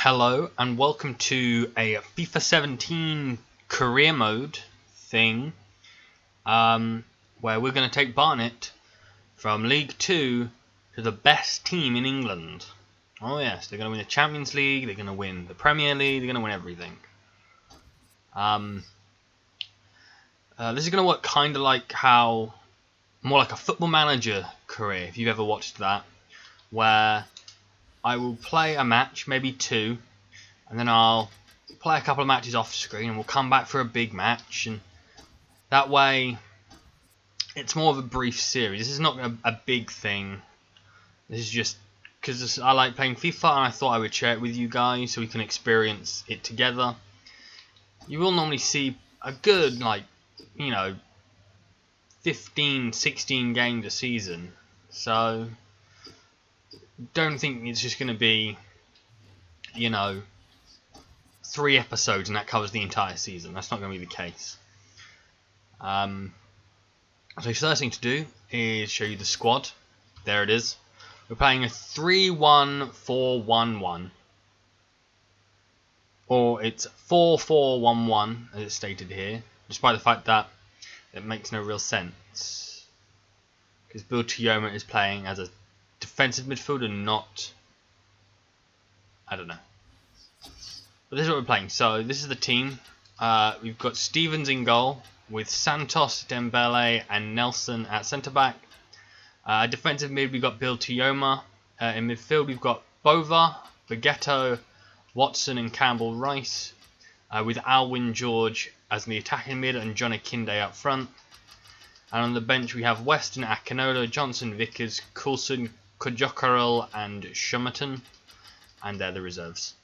Hello and welcome to a FIFA 17 career mode thing where we're going to take Barnet from League 2 to the best team in England. Oh yes, they're going to win the Champions League, they're going to win the Premier League, they're going to win everything. This is going to work kind of like more like a Football Manager career, if you've ever watched that, where I will play a match, maybe two, and then I'll play a couple of matches off screen and we'll come back for a big match, and that way it's more of a brief series. This is not a big thing. This is just because I like playing FIFA and I thought I would share it with you guys so we can experience it together. You will normally see a good 15, 16 games a season, so don't think it's just going to be 3 episodes and that covers the entire season. That's not going to be the case. So the first thing to do is show you the squad. There it is. We're playing a 3-1-4-1-1, or it's 4-4-1-1 as it's stated here, despite the fact that it makes no real sense because Bill Tioma is playing as a defensive midfielder, not, I don't know. But this is what we're playing. So this is the team. We've got Stevens in goal with Santos, Dembele and Nelson at centre back. Defensive mid, we've got Bill Tioma. In midfield, we've got Bova, Bagetto, Watson and Campbell Rice, with Alwyn George as the attacking mid and John Akinde up front. And on the bench, we have Weston, Akinola, Johnson, Vickers, Coulson, Kojokarel and Shummerton, and they're the reserves.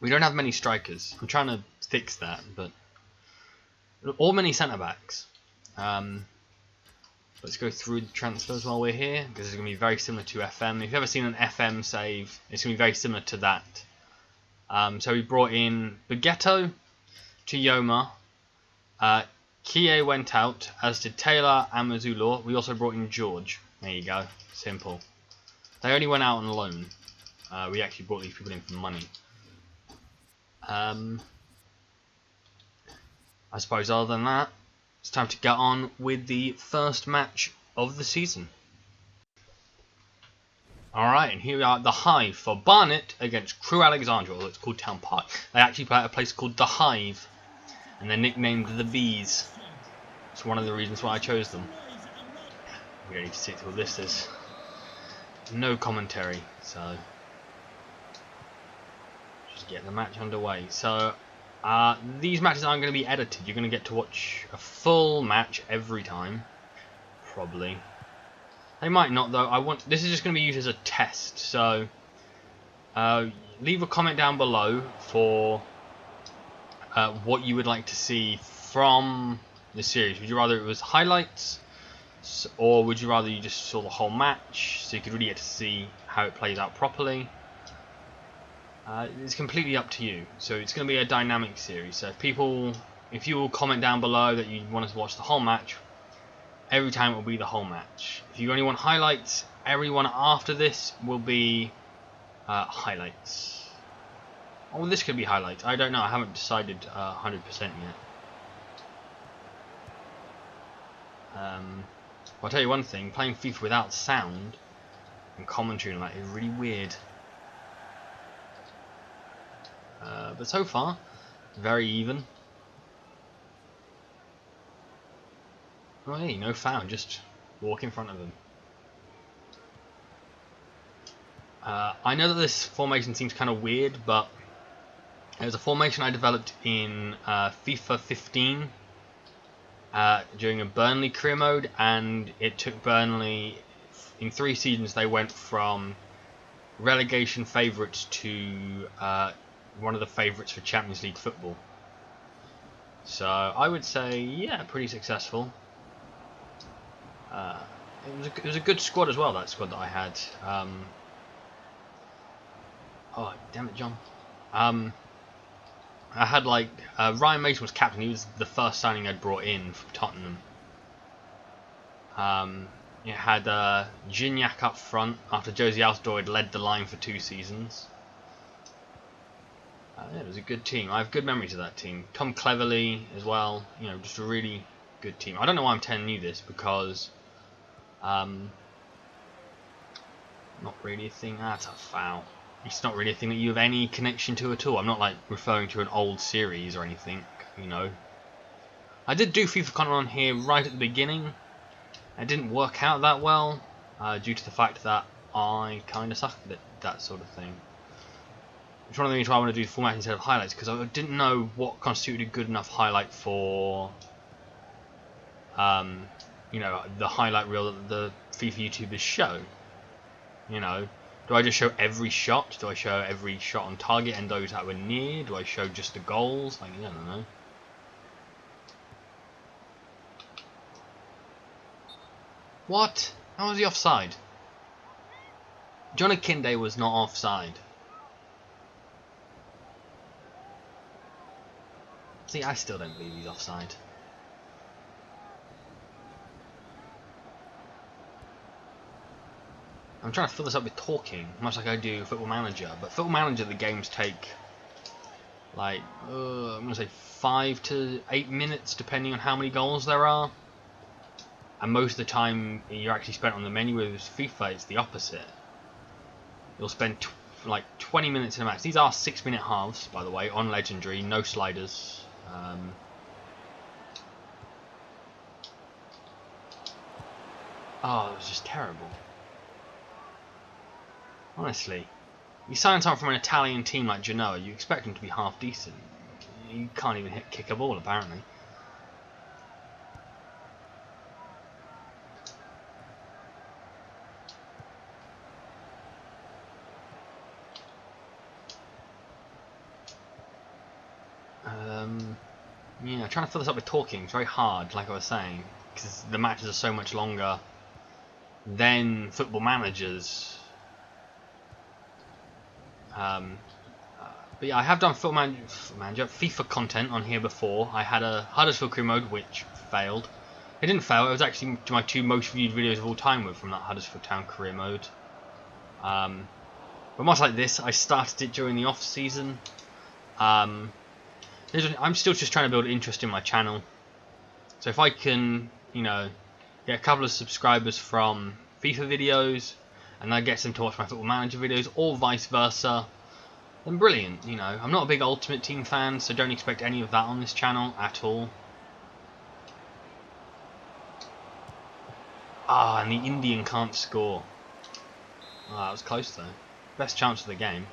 We don't have many strikers. I'm trying to fix that, but or many centre backs. Let's go through the transfers while we're here, because it's going to be very similar to FM. If you've ever seen an FM save, it's going to be very similar to that. So we brought in Bagetto, Tioma, Kie went out, as did Taylor and Mazzullo. We also brought in George. There you go. Simple. They only went out on loan. We actually brought these people in for money. I suppose other than that, it's time to get on with the first match of the season. Alright, and here we are at the Hive for Barnet against Crewe Alexandria, although it's called Town Park. They actually play at a place called the Hive, and they're nicknamed the Bees. It's one of the reasons why I chose them. We don't need to sit through this. There's no commentary, so just get the match underway. So these matches aren't going to be edited. You're going to get to watch a full match every time, probably. They might not though. This is just going to be used as a test. So leave a comment down below for what you would like to see from the series. Would you rather it was highlights, or would you rather you just saw the whole match so you could really get to see how it plays out properly? It's completely up to you. So it's going to be a dynamic series. So if you will comment down below that you want us to watch the whole match, every time it will be the whole match. If you only want highlights, everyone after this will be highlights. Oh, this could be highlights. I don't know. I haven't decided 100% yet. I'll tell you one thing. Playing FIFA without sound and commentary and that is really weird. But so far, very even. Oh hey, no foul, just walk in front of them. I know that this formation seems kind of weird, but it was a formation I developed in FIFA 15 during a Burnley career mode, and it took Burnley, in 3 seasons they went from relegation favourites to one of the favourites for Champions League football. So I would say, yeah, pretty successful. It was a good squad as well, that squad that I had. Oh, damn it, John. I had Ryan Mason was captain. He was the first signing I'd brought in from Tottenham. It had Gignac up front after Josie Altidore had led the line for 2 seasons. Yeah, it was a good team. I have good memories of that team. Tom Cleverley as well. You know, just a really good team. I don't know why I'm telling you this because, not really a thing. That's a foul. It's not really a thing that you have any connection to at all. I'm not like referring to an old series or anything. You know, I did do FIFA content on here right at the beginning. It didn't work out that well due to the fact that I kind of sucked at it, that sort of thing. It's one of the reasons why I want to do format instead of highlights, because I didn't know what constituted a good enough highlight for, you know, the highlight reel that the FIFA YouTubers show. You know, do I just show every shot? Do I show every shot on target and those that were near? Do I show just the goals? Like, I don't know. What? How was he offside? John Akinde was not offside. See, I still don't believe he's offside. I'm trying to fill this up with talking, much like I do Football Manager. But Football Manager, the games take like I'm gonna say 5 to 8 minutes, depending on how many goals there are. And most of the time you're actually spent on the menu. With FIFA, it's the opposite. You'll spend like 20 minutes in a match. These are 6-minute halves, by the way, on Legendary, no sliders. Oh, it was just terrible. Honestly, you sign someone from an Italian team like Genoa, you expect them to be half decent. You can't even kick a ball, apparently. Yeah, trying to fill this up with talking is very hard, like I was saying, because the matches are so much longer than Football Managers. But yeah, I have done Football Manager, FIFA content on here before. I had a Huddersfield career mode which failed. It didn't fail, it was actually my 2 most viewed videos of all time were from that Huddersfield Town career mode. But much like this, I started it during the off season. I'm still just trying to build interest in my channel. So if I can, you know, get a couple of subscribers from FIFA videos and that gets them to watch my Football Manager videos, or vice versa, then brilliant. You know, I'm not a big Ultimate Team fan, so don't expect any of that on this channel at all. Ah, and the Indian can't score. Ah, that was close though. Best chance of the game.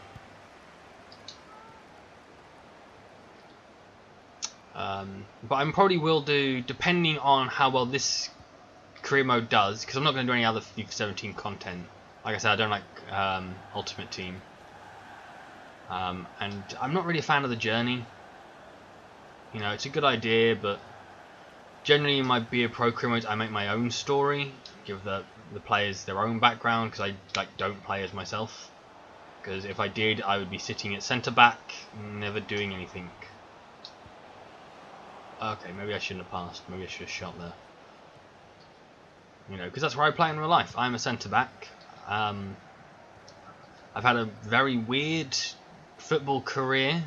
But I probably will do, depending on how well this career mode does, because I'm not going to do any other FIFA 17 content. Like I said, I don't like Ultimate Team. And I'm not really a fan of the journey. You know, it's a good idea, but generally in my Be a Pro career modes, I make my own story, give the players their own background, because I don't play as myself. Because if I did, I would be sitting at centre back, never doing anything. Okay, maybe I shouldn't have passed. Maybe I should have shot there. You know, because that's where I play in real life. I'm a centre back. I've had a very weird football career.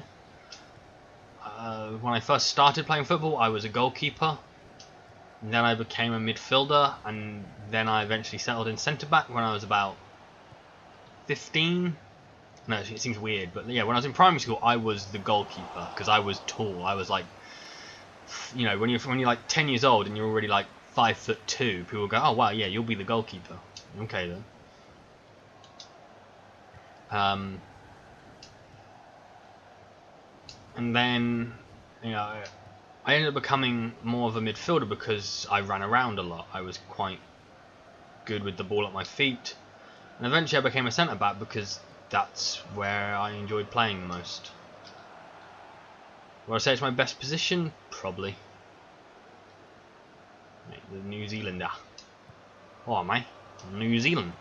When I first started playing football, I was a goalkeeper. And then I became a midfielder, and then I eventually settled in centre back when I was about 15. No, it seems weird, but yeah, when I was in primary school, I was the goalkeeper because I was tall. I was like, you know, when you're like 10 years old and you're already like 5'2", people go, "Oh wow, yeah, you'll be the goalkeeper." Okay then. And then, you know, I ended up becoming more of a midfielder because I ran around a lot. I was quite good with the ball at my feet, and eventually I became a centre back because that's where I enjoyed playing the most. Would I say it's my best position? Probably. The New Zealander. Oh, am I? New Zealand.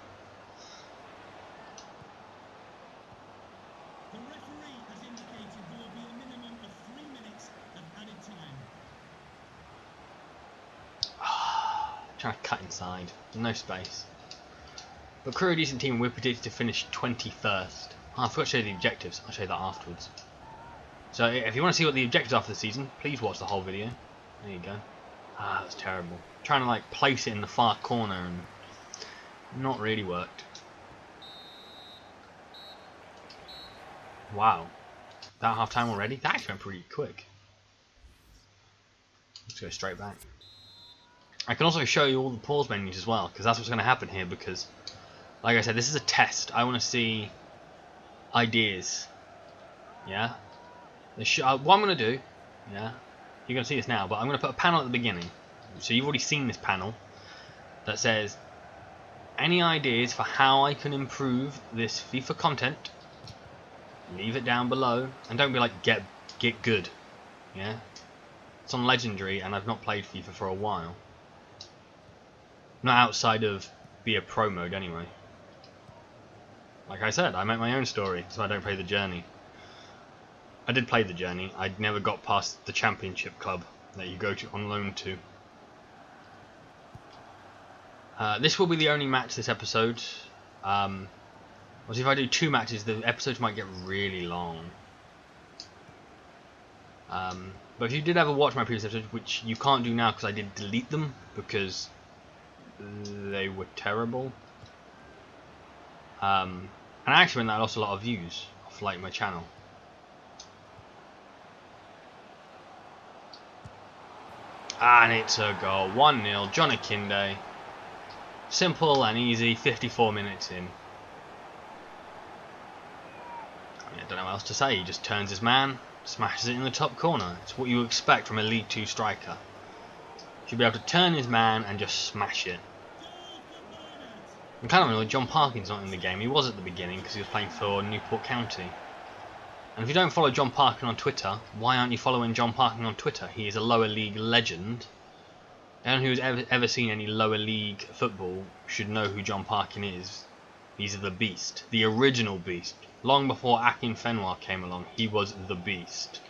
The referee has indicated there will be a minimum of 3 minutes of added time. Trying to cut inside. No space. But Crew, a decent team, we're predicted to finish 21st. Oh, I forgot to show you the objectives. I'll show you that afterwards. So if you want to see what the objectives are for the season, please watch the whole video. There you go. Ah, that's terrible. Trying to like place it in the far corner and not really worked. Wow. That half time already? That actually went pretty quick. Let's go straight back. I can also show you all the pause menus as well, because that's what's going to happen here, because like I said, this is a test. I want to see ideas. Yeah? What I'm going to do, yeah, you're going to see this now, but I'm going to put a panel at the beginning. So you've already seen this panel that says, any ideas for how I can improve this FIFA content? Leave it down below, and don't be like, get good. Yeah? It's on Legendary, and I've not played FIFA for a while. Not outside of be a pro mode anyway. Like I said, I make my own story, so I don't play the journey. I did play the journey. I never got past the championship club that you go to on loan to. This will be the only match this episode. If I do 2 matches, the episodes might get really long. But if you did ever watch my previous episodes, which you can't do now because I did delete them because they were terrible. And actually, I lost a lot of views off like my channel. And it's a goal, 1-0, John Akinde. Simple and easy, 54 minutes in. I don't know what else to say, he just turns his man, smashes it in the top corner. It's what you expect from a League 2 striker. Should be able to turn his man and just smash it. I'm kind of annoyed John Parkin's not in the game. He was at the beginning because he was playing for Newport County. And if you don't follow John Parkin on Twitter, why aren't you following John Parkin on Twitter? He is a lower league legend. Anyone who's ever seen any lower league football should know who John Parkin is. He's the beast. The original beast. Long before Akin Fenwar came along, he was the beast.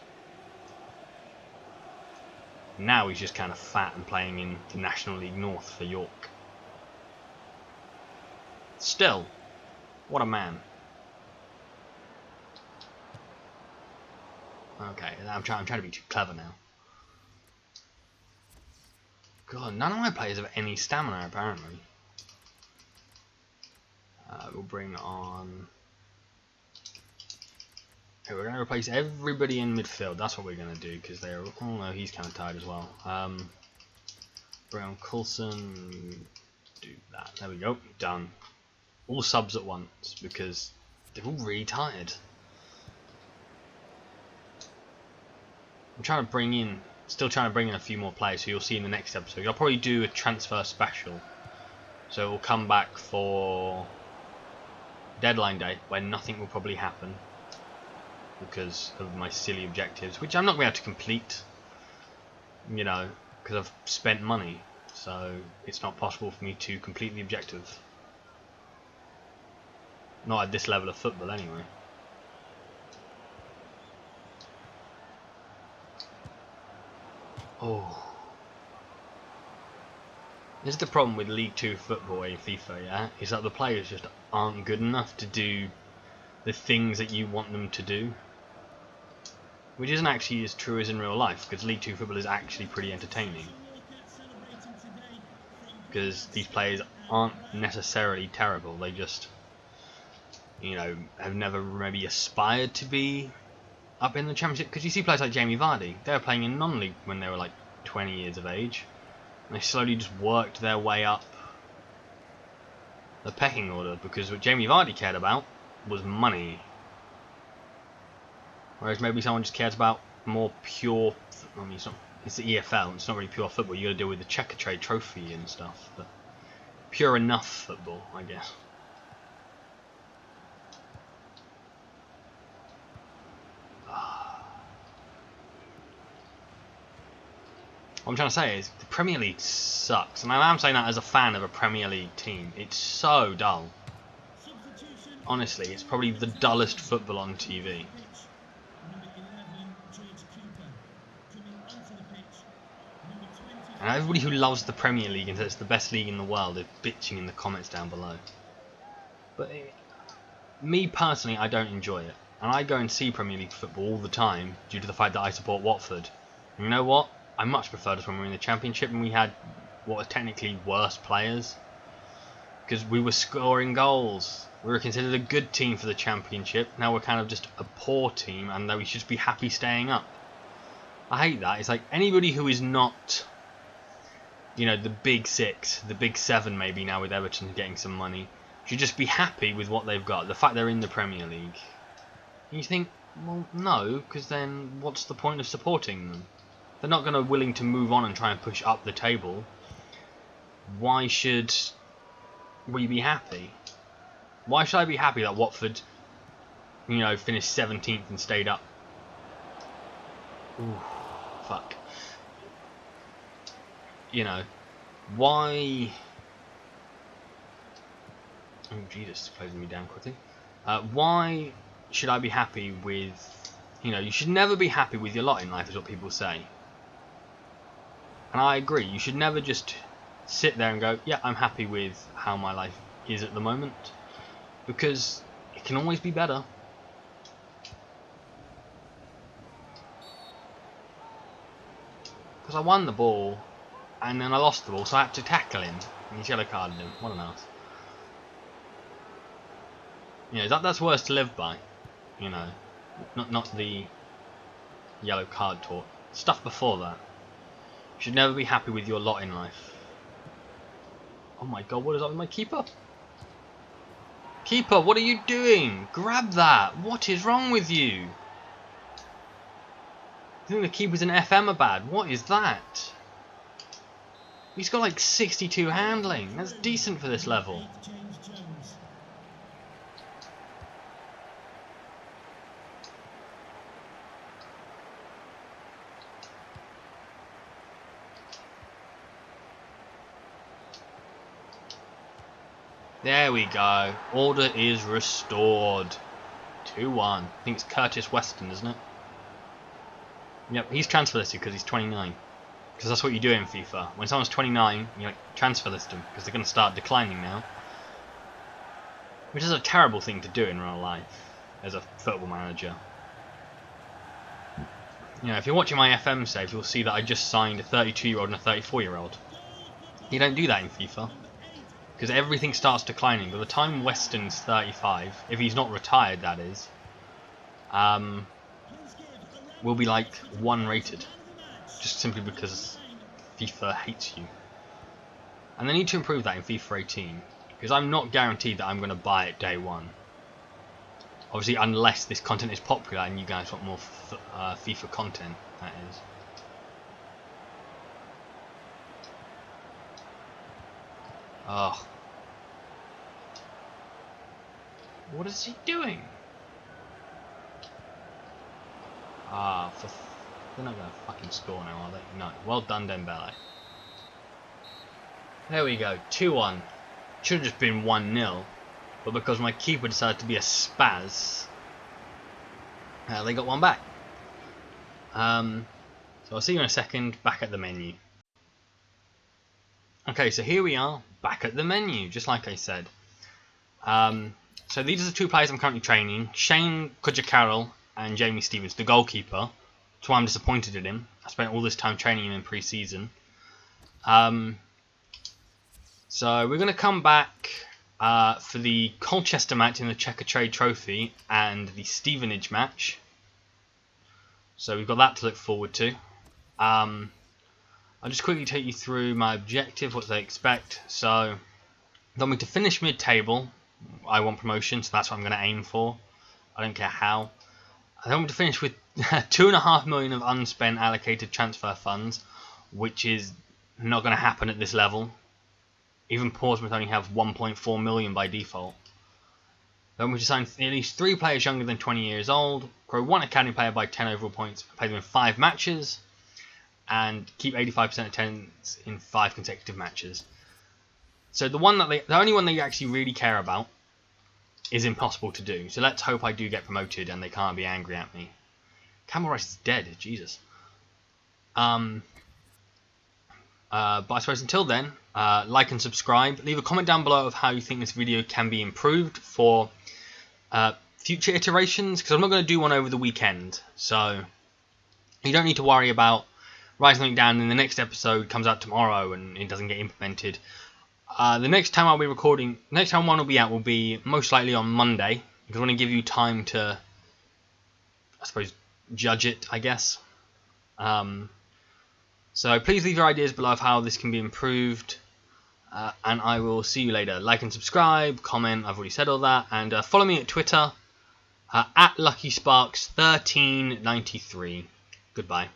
Now he's just kind of fat and playing in the National League North for York. Still, what a man. Okay, I'm trying to be too clever now. God, none of my players have any stamina apparently. We'll bring on... Okay, we're going to replace everybody in midfield. That's what we're going to do because they're... Oh no, he's kind of tired as well. Bring on Coulson. Do that. There we go. Done. All subs at once because they're all really tired. I'm trying to bring in... Still trying to bring in a few more players who you'll see in the next episode. I'll probably do a transfer special. So we'll come back for deadline day when nothing will probably happen because of my silly objectives, which I'm not going to be able to complete, you know, because I've spent money. So it's not possible for me to complete the objective. Not at this level of football anyway. Oh. This is the problem with League 2 football in FIFA, yeah? Is that the players just aren't good enough to do the things that you want them to do. Which isn't actually as true as in real life, because League 2 football is actually pretty entertaining. Because these players aren't necessarily terrible, they just, you know, have never maybe aspired to be up in the Championship. Because you see players like Jamie Vardy, they were playing in non-league when they were like 20 years of age. And they slowly just worked their way up the pecking order, because what Jamie Vardy cared about was money. Whereas maybe someone just cares about more pure... I mean, it's the EFL, it's not really pure football. You got to deal with the checker trade trophy and stuff. But pure enough football, I guess. What I'm trying to say is the Premier League sucks, and I am saying that as a fan of a Premier League team. It's so dull. Honestly, it's probably the dullest football on TV. And everybody who loves the Premier League and says it's the best league in the world is bitching in the comments down below. But me personally, I don't enjoy it. And I go and see Premier League football all the time due to the fact that I support Watford. And you know what? I much preferred us when we were in the Championship and we had what were technically worse players. Because we were scoring goals. We were considered a good team for the Championship. Now we're kind of just a poor team and that we should be happy staying up. I hate that. It's like anybody who is not, you know, the big six, the big seven maybe now with Everton getting some money, should just be happy with what they've got. The fact they're in the Premier League. And you think, well, no, because then what's the point of supporting them? They're not going to willing to move on and try and push up the table. Why should we be happy? Why should I be happy that Watford, you know, finished 17th and stayed up? Ooh, fuck. You know, why... Oh, Jesus, closing me down quickly. Why should I be happy with... You know, you should never be happy with your lot in life, is what people say. And I agree, you should never just sit there and go, yeah, I'm happy with how my life is at the moment. Because it can always be better. Because I won the ball, and then I lost the ball, so I had to tackle him. And he's yellow carded him. What an ass. You know, that's worse to live by. You know, not the yellow card talk. Stuff before that. You should never be happy with your lot in life. Oh my god, what is up with my keeper? Keeper, what are you doing? Grab that! What is wrong with you? I think the keepers in FM are bad. What is that? He's got like 62 handling. That's decent for this level. There we go. Order is restored. 2-1. I think it's Curtis Weston, isn't it? Yep, he's transfer listed because he's 29. Because that's what you do in FIFA. When someone's 29, you like, transfer list them because they're going to start declining now. Which is a terrible thing to do in real life as a football manager. You know, if you're watching my FM save, you'll see that I just signed a 32-year-old and a 34-year-old. You don't do that in FIFA. Because everything starts declining. By the time Weston's 35, if he's not retired, that is, will be like 1 rated. Just simply because FIFA hates you. And they need to improve that in FIFA 18. Because I'm not guaranteed that I'm going to buy it day 1. Obviously, unless this content is popular and you guys want more FIFA content, that is. Ugh. What is he doing? Ah, they're not going to fucking score now, are they? No. Well done, Dembele. There we go. 2-1. Should have just been 1-0. But because my keeper decided to be a spaz, they got one back. So I'll see you in a second, back at the menu. Okay, so here we are, back at the menu, just like I said. So these are the 2 players I'm currently training. Shane Kudja-Carroll and Jamie Stevens, the goalkeeper. That's why I'm disappointed in him. I spent all this time training him in pre-season. So we're going to come back for the Colchester match in the Checker Trade Trophy and the Stevenage match. So we've got that to look forward to. I'll just quickly take you through my objective, what they expect. So they want me to finish mid-table. I want promotion, so that's what I'm going to aim for. I don't care how. I want me to finish with 2.5 million of unspent allocated transfer funds, which is not going to happen at this level. Even Portsmouth only have 1.4 million by default. They want me to sign at least 3 players younger than 20 years old, grow 1 academy player by 10 overall points, play them in 5 matches, and keep 85% attendance in 5 consecutive matches. So the only one they actually really care about is impossible to do. So let's hope I do get promoted and they can't be angry at me. Campbell Rice is dead, Jesus. But I suppose until then, like and subscribe. Leave a comment down below of how you think this video can be improved for future iterations, because I'm not going to do one over the weekend. So you don't need to worry about writing something down and the next episode comes out tomorrow and it doesn't get implemented. The next time I'll be recording, next time one will be out will be most likely on Monday, because I want to give you time to, I suppose, judge it, I guess. So please leave your ideas below of how this can be improved, and I will see you later. Like and subscribe, comment, I've already said all that, and follow me at Twitter, at LuckySparks1393. Goodbye.